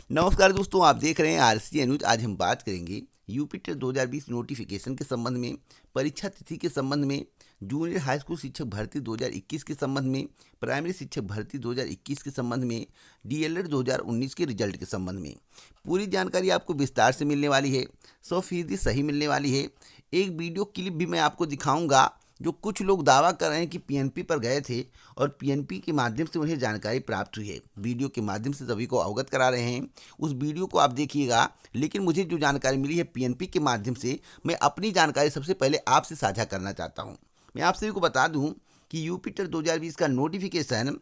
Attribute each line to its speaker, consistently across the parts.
Speaker 1: नमस्कार दोस्तों, आप देख रहे हैं आरसी न्यूज। आज हम बात करेंगे यूपी टेट 2020 नोटिफिकेशन के संबंध में, परीक्षा तिथि के संबंध में, जूनियर हाई स्कूल शिक्षक भर्ती 2021 के संबंध में, प्राइमरी शिक्षक भर्ती 2021 के संबंध में, डीएलएड 2019 के रिजल्ट के संबंध में पूरी जानकारी आपको विस्तार से मिलने वाली है। 100% सही मिलने वाली है। एक वीडियो क्लिप भी मैं आपको दिखाऊंगा जो कुछ लोग दावा कर रहे हैं कि पीएनपी पर गए थे और पीएनपी के माध्यम से उन्हें जानकारी प्राप्त हुई है। वीडियो के माध्यम से सभी को अवगत करा रहे हैं, उस वीडियो को आप देखिएगा। लेकिन मुझे जो जानकारी मिली है पीएनपी के माध्यम से, मैं अपनी जानकारी सबसे पहले आपसे साझा करना चाहता हूं। मैं आप सभी को बता दूं कि यूपी टेट 2020 का नोटिफिकेशन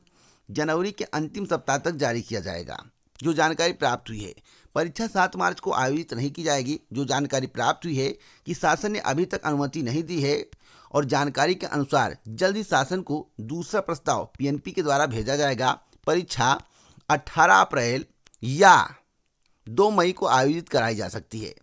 Speaker 1: जनवरी के अंतिम सप्ताह तक जारी किया जाएगा। जो जानकारी प्राप्त हुई है, परीक्षा 7 मार्च को आयोजित नहीं की जाएगी। जो जानकारी प्राप्त हुई है कि शासन ने अभी तक अनुमति नहीं दी है और जानकारी के अनुसार जल्द ही शासन को दूसरा प्रस्ताव पीएनपी के द्वारा भेजा जाएगा। परीक्षा 18 अप्रैल या 2 मई को आयोजित कराई जा सकती है।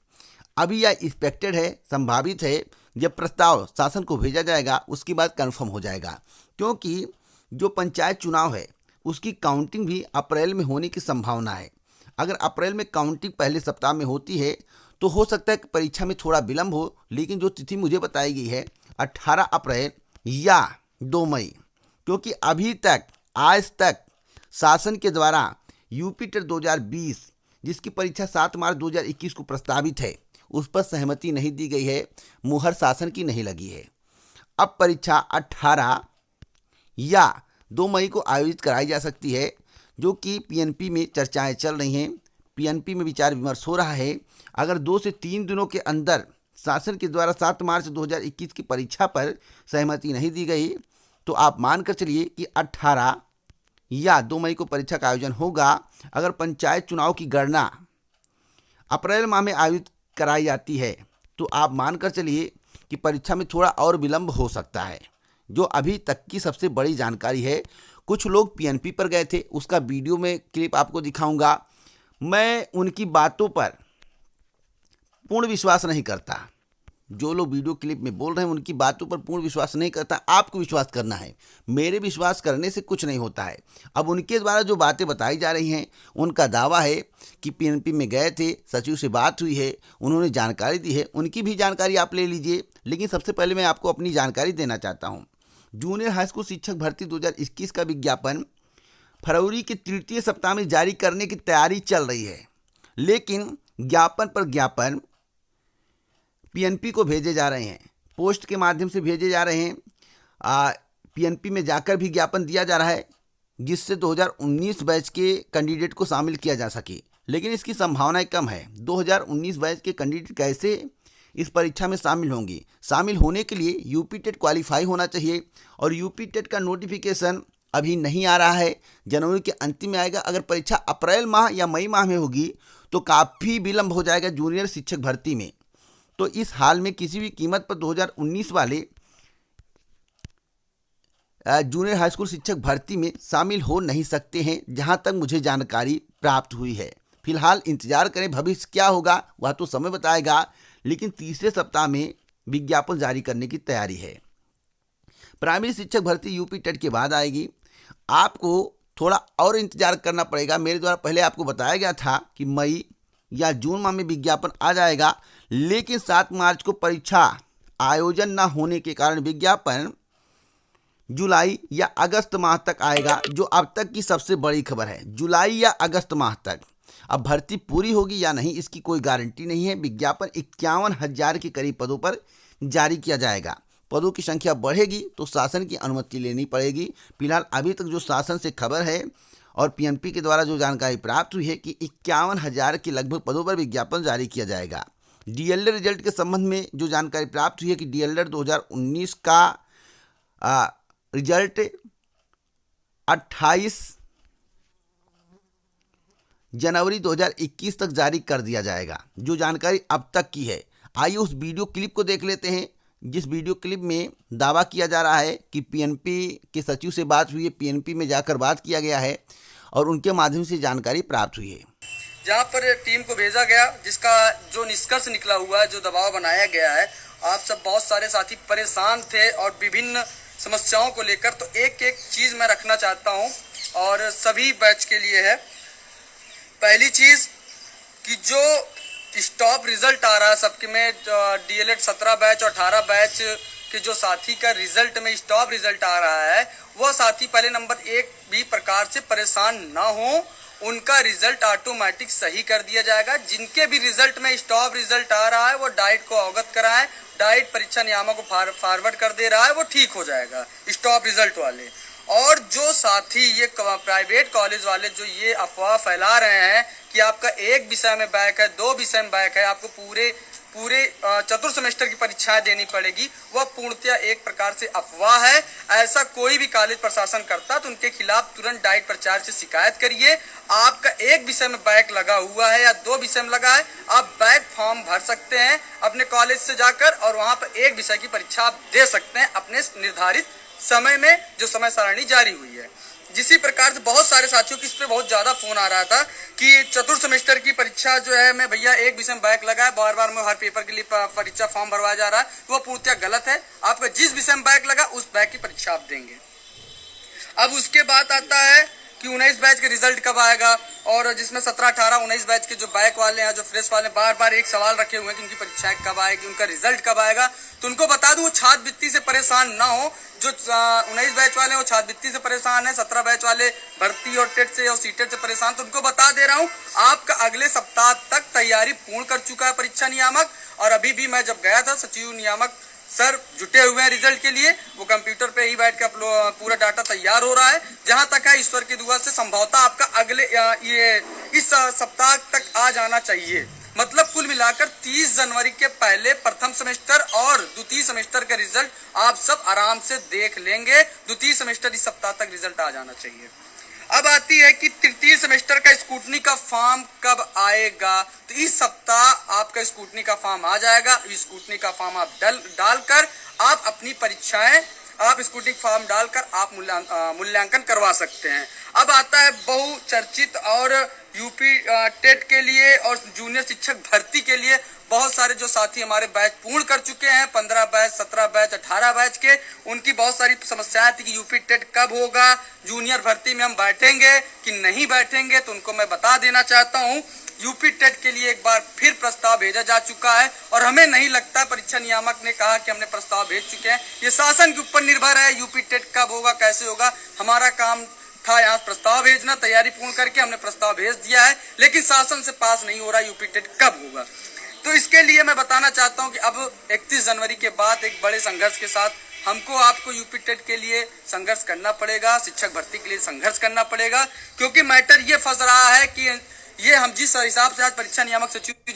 Speaker 1: अभी यह एक्सपेक्टेड है, संभावित है। जब प्रस्ताव शासन को भेजा जाएगा उसके बाद कंफर्म हो जाएगा, क्योंकि जो पंचायत चुनाव है उसकी काउंटिंग भी अप्रैल में होने की संभावना है। अगर अप्रैल में काउंटिंग पहले सप्ताह में होती है तो हो सकता है कि परीक्षा में थोड़ा विलंब हो, लेकिन जो तिथि मुझे बताई गई है 18 अप्रैल या 2 मई, क्योंकि अभी तक आज तक शासन के द्वारा यूपी टेट 2020 जिसकी परीक्षा 7 मार्च 2021 को प्रस्तावित है उस पर सहमति नहीं दी गई है, मुहर शासन की नहीं लगी है। अब परीक्षा 18 या 2 मई को आयोजित कराई जा सकती है, जो कि पीएनपी में चर्चाएं चल रही हैं। पीएनपी में विचार विमर्श हो रहा है। अगर 2 से 3 दिनों के अंदर शासन के द्वारा 7 मार्च 2021 की परीक्षा पर सहमति नहीं दी गई तो आप मानकर चलिए कि 18 या 2 मई को परीक्षा का आयोजन होगा। अगर पंचायत चुनाव की गणना अप्रैल माह में आयोजित कराई जाती है तो आप मानकर चलिए कि परीक्षा में थोड़ा और विलंब हो सकता है, जो अभी तक की सबसे बड़ी जानकारी है। कुछ लोग पीएनपी पर गए थे, उसका वीडियो में क्लिप आपको दिखाऊंगा। मैं उनकी बातों पर पूर्ण विश्वास नहीं करता। जो लोग वीडियो क्लिप में बोल रहे हैं उनकी बातों पर पूर्ण विश्वास नहीं करता। आपको विश्वास करना है, मेरे विश्वास करने से कुछ नहीं होता है। अब उनके द्वारा जो बातें बताई जा रही हैं, उनका दावा है कि पीएनपी में गए थे, सचिव से बात हुई है, उन्होंने जानकारी दी है। उनकी भी जानकारी आप ले लीजिए, लेकिन सबसे पहले मैं आपको अपनी जानकारी देना चाहता हूँ। जूनियर हाई स्कूल शिक्षक भर्ती 2021 का विज्ञापन फरवरी के तृतीय सप्ताह में जारी करने की तैयारी चल रही है, लेकिन ज्ञापन पर ज्ञापन पीएनपी को भेजे जा रहे हैं, पोस्ट के माध्यम से भेजे जा रहे हैं। पीएनपी में जाकर भी ज्ञापन दिया जा रहा है, जिससे 2019 बैच के कैंडिडेट को शामिल किया जा सके, लेकिन इसकी संभावनाएं कम है। 2019 बैच के कैंडिडेट कैसे इस परीक्षा में शामिल होंगे? शामिल होने के लिए यूपी टेट क्वालिफाई होना चाहिए, और यूपी टेट का नोटिफिकेशन अभी नहीं आ रहा है, जनवरी के अंतिम में आएगा। अगर परीक्षा अप्रैल माह या मई माह में होगी तो काफ़ी विलंब हो जाएगा जूनियर शिक्षक भर्ती में। तो इस हाल में किसी भी कीमत पर 2019 वाले जूनियर हाई स्कूल शिक्षक भर्ती में शामिल हो नहीं सकते हैं, जहां तक मुझे जानकारी प्राप्त हुई है। फिलहाल इंतजार करें, भविष्य क्या होगा वह तो समय बताएगा, लेकिन तीसरे सप्ताह में विज्ञापन जारी करने की तैयारी है। प्राइमरी शिक्षक भर्ती यूपी टेट के बाद आएगी। आपको थोड़ा और इंतजार करना पड़ेगा। मेरे द्वारा पहले आपको बताया गया था कि मई या जून माह में विज्ञापन आ जाएगा, लेकिन 7 मार्च को परीक्षा आयोजन न होने के कारण विज्ञापन जुलाई या अगस्त माह तक आएगा, जो अब तक की सबसे बड़ी खबर है। जुलाई या अगस्त माह तक। अब भर्ती पूरी होगी या नहीं इसकी कोई गारंटी नहीं है। विज्ञापन 51,000 के करीब पदों पर जारी किया जाएगा। पदों की संख्या बढ़ेगी तो शासन की अनुमति लेनी पड़ेगी। फिलहाल अभी तक जो शासन से खबर है और पीएनपी के द्वारा जो जानकारी प्राप्त हुई है कि 51,000 के लगभग पदों पर विज्ञापन जारी किया जाएगा। डीएलएड रिजल्ट के संबंध में जो जानकारी प्राप्त हुई है कि डीएलएड 2019 का रिजल्ट 28 जनवरी 2021 तक जारी कर दिया जाएगा। जो जानकारी अब तक की है, आइए उस वीडियो क्लिप को देख लेते हैं, जिस वीडियो क्लिप में दावा किया जा रहा है कि पीएनपी के सचिव से बात हुई है, पीएनपी में जाकर बात किया गया है और उनके माध्यम से जानकारी प्राप्त हुई है।
Speaker 2: जहां पर टीम को भेजा गया, जिसका जो निष्कर्ष निकला हुआ है, जो दबाव बनाया गया है, आप सब बहुत सारे साथी परेशान थे और विभिन्न समस्याओं को लेकर। तो एक एक चीज़ मैं रखना चाहता हूं और सभी बैच के लिए है। पहली चीज कि जो स्टॉप रिजल्ट आ रहा है सबके में, डीएलएड 17 बैच और 18 बैच के जो साथी का रिजल्ट में स्टॉप रिजल्ट आ रहा है, वह साथी पहले नंबर एक भी प्रकार से परेशान ना हो, उनका रिजल्ट ऑटोमेटिक सही कर दिया जाएगा। जिनके भी रिजल्ट में स्टॉप रिजल्ट आ रहा है वो डाइट को अवगत कराएं, डाइट परीक्षा नियामक को फॉरवर्ड कर दे रहा है वो ठीक हो जाएगा स्टॉप रिजल्ट वाले। और जो साथी ये प्राइवेट कॉलेज वाले जो ये अफवाह फैला रहे हैं कि आपका एक विषय में बैक है, 2 विषय में बैक है, आपको पूरे चतुर्थ सेमेस्टर की परीक्षाएं देनी पड़ेगी, वह पूर्णतया एक प्रकार से अफवाह है। ऐसा कोई भी कॉलेज प्रशासन करता तो उनके खिलाफ तुरंत डाइट प्रचार से शिकायत करिए। आपका एक विषय में बैक लगा हुआ है या 2 विषय में लगा है, आप बैक फॉर्म भर सकते हैं अपने कॉलेज से जाकर और वहां पर एक विषय की परीक्षा आप दे सकते हैं अपने निर्धारित समय में, जो समय सारणी जारी हुई है। जिसी प्रकार से बहुत सारे साथियों की इस पे बहुत ज्यादा फोन आ रहा था कि चतुर्थ सेमेस्टर की परीक्षा जो है मैं भैया एक विषय में बैक लगा है, बार बार में हर पेपर के लिए परीक्षा फॉर्म भरवाया जा रहा है, तो वह पूर्णतया गलत है। आपका जिस विषय में बैक लगा उस बैक की परीक्षा आप देंगे। अब उसके बाद आता है कि 19 बैच के रिजल्ट कब आएगा, और जिसमें 17, 18, 19 बैच के जो बैक वाले हैं, जो फ्रेश वाले, बार बार एक सवाल रखे हुए हैं कि उनकी परीक्षाएं कब आएगी, उनका रिजल्ट कब आएगा। तो उनको बता दूं वो छात्रवृत्ति से परेशान ना हो। जो 19 बैच वाले हैं वो छात्रवृत्ति से परेशान है, 17 बैच वाले भर्ती और टेट से और सीटेट से परेशान। तो उनको बता दे रहा हूँ आपका अगले सप्ताह तक तैयारी पूर्ण कर चुका है परीक्षा नियामक। और अभी भी मैं जब गया था सचिव नियामक सर जुटे हुए हैं रिजल्ट के लिए, वो कंप्यूटर पे ही बैठ के पूरा डाटा तैयार हो रहा है। जहां तक है ईश्वर की दुआ से संभवतः आपका अगले ये इस सप्ताह तक आ जाना चाहिए। मतलब कुल मिलाकर 30 जनवरी के पहले प्रथम सेमेस्टर और द्वितीय सेमेस्टर का रिजल्ट आप सब आराम से देख लेंगे। द्वितीय सेमेस्टर इस सप्ताह तक रिजल्ट आ जाना चाहिए। अब आती है कि तृतीय सेमेस्टर का स्कूटनी का फॉर्म कब आएगा। तो इस सप्ताह आपका स्कूटनी का फॉर्म आ जाएगा। स्कूटनी का फॉर्म आप डालकर आप अपनी परीक्षाएं, आप स्कूटनी फॉर्म डालकर आप मूल्यांकन करवा सकते हैं। अब आता है बहुचर्चित और यूपी टेट के लिए और जूनियर शिक्षक भर्ती के लिए बहुत सारे जो साथी हमारे बैच पूर्ण कर चुके हैं, 15 बैच, 17 बैच, 18 बैच के, उनकी बहुत सारी समस्याएं थी कि यूपी टेट कब होगा, जूनियर भर्ती में हम बैठेंगे कि नहीं बैठेंगे। तो उनको मैं बता देना चाहता हूं यूपी टेट के लिए एक बार फिर प्रस्ताव भेजा जा चुका है और हमें नहीं लगता, परीक्षा नियामक ने कहा कि हमने प्रस्ताव भेज चुके हैं। ये शासन के ऊपर निर्भर है यूपी टेट कब होगा, कैसे होगा। हमारा काम था यहाँ प्रस्ताव भेजना, तैयारी पूर्ण करके हमने प्रस्ताव भेज दिया है, लेकिन शासन से पास नहीं हो रहा यूपी टेट कब होगा। तो इसके लिए मैं बताना चाहता हूँ कि अब 31 जनवरी के बाद एक बड़े संघर्ष के साथ हमको आपको यूपी टेट के लिए संघर्ष करना पड़ेगा, शिक्षक भर्ती के लिए संघर्ष करना पड़ेगा। क्योंकि मैटर ये फंस रहा है कि ये हम जिस हिसाब से आज परीक्षा नियामक सचिव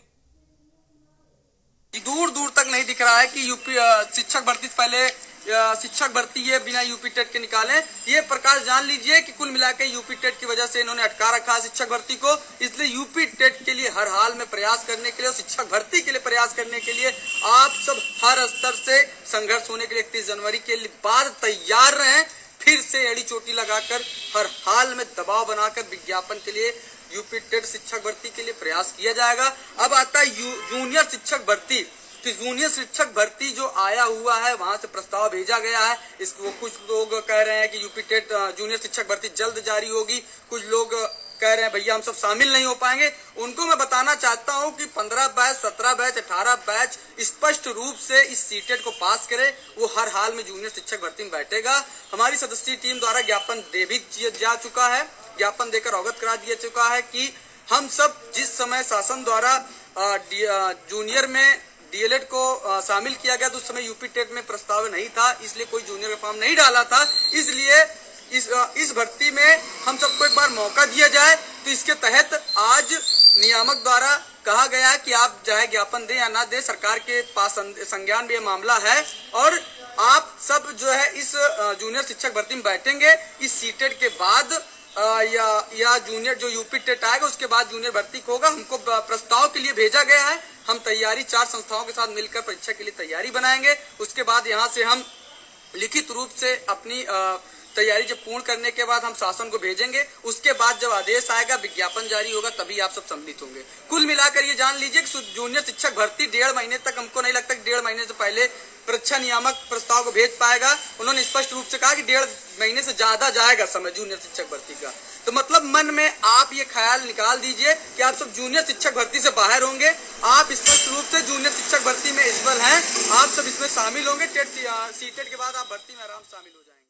Speaker 2: दूर दूर तक नहीं दिख रहा है कि यूपी शिक्षक भर्ती पहले शिक्षक भर्ती ये बिना यूपी टेट के निकाले। ये प्रकाश जान लीजिए कि कुल मिलाकर यूपी टेट की वजह से इन्होंने अटका रखा है शिक्षक भर्ती को। इसलिए यूपी टेट के लिए हर हाल में प्रयास करने के लिए और शिक्षक भर्ती के लिए प्रयास करने के लिए आप सब हर स्तर से संघर्ष होने के लिए 31 जनवरी के बाद तैयार रहें। फिर से एड़ी चोटी लगाकर हर हाल में दबाव बनाकर विज्ञापन के लिए यूपी टेट शिक्षक भर्ती के लिए प्रयास किया जाएगा। अब आता है जूनियर शिक्षक भर्ती। कि जूनियर शिक्षक भर्ती जो आया हुआ है वहां से प्रस्ताव भेजा गया है। इसको कुछ लोग कह रहे हैं कि यूपी टेट जूनियर शिक्षक भर्ती जल्द जारी होगी, कुछ लोग कह रहे हैं भैया हम सब शामिल नहीं हो पाएंगे। उनको मैं बताना चाहता हूं कि 15 बैच, 17 बैच, 18 बैच स्पष्ट रूप से इस सीटेट को पास करे, वो हर हाल में जूनियर शिक्षक भर्ती में बैठेगा। हमारी सदस्यीय टीम द्वारा ज्ञापन दे भी जा चुका है, ज्ञापन देकर अवगत करा दिया चुका है कि हम सब जिस समय शासन द्वारा जूनियर में डीएलएड को शामिल किया गया तो उस समय यूपी टेट में प्रस्ताव नहीं था, इसलिए कोई जूनियर का फॉर्म नहीं डाला था। इसलिए इस भर्ती में हम सबको एक बार मौका दिया जाए। तो इसके तहत आज नियामक द्वारा कहा गया है कि आप चाहे ज्ञापन दें या ना दें, सरकार के पास संज्ञान में यह मामला है और आप सब जो है इस जूनियर शिक्षक भर्ती में बैठेंगे। इस सीटेट के बाद या जूनियर जो यूपी टेट आएगा उसके बाद जूनियर भर्ती होगा। हमको प्रस्ताव के लिए भेजा गया है, हम तैयारी 4 संस्थाओं के साथ मिलकर परीक्षा के लिए तैयारी बनाएंगे। उसके बाद यहाँ से हम लिखित रूप से अपनी तैयारी जब पूर्ण करने के बाद हम शासन को भेजेंगे, उसके बाद जब आदेश आएगा, विज्ञापन जारी होगा, तभी आप सब सम्मिलित होंगे। कुल मिलाकर ये जान लीजिए कि जूनियर शिक्षक भर्ती 1.5 महीने तक, हमको नहीं लगता कि 1.5 महीने से पहले परीक्षा नियामक प्रस्ताव को भेज पाएगा। उन्होंने स्पष्ट रूप से कहा कि 1.5 महीने से ज्यादा जाएगा समय जूनियर शिक्षक भर्ती का। तो मतलब मन में आप ये ख्याल निकाल दीजिए कि आप सब जूनियर शिक्षक भर्ती से बाहर होंगे। आप स्पष्ट रूप से जूनियर शिक्षक भर्ती में इस्बल हैं, आप सब इसमें शामिल होंगे। सीटेट के बाद आप भर्ती में आराम से शामिल हो जाएंगे।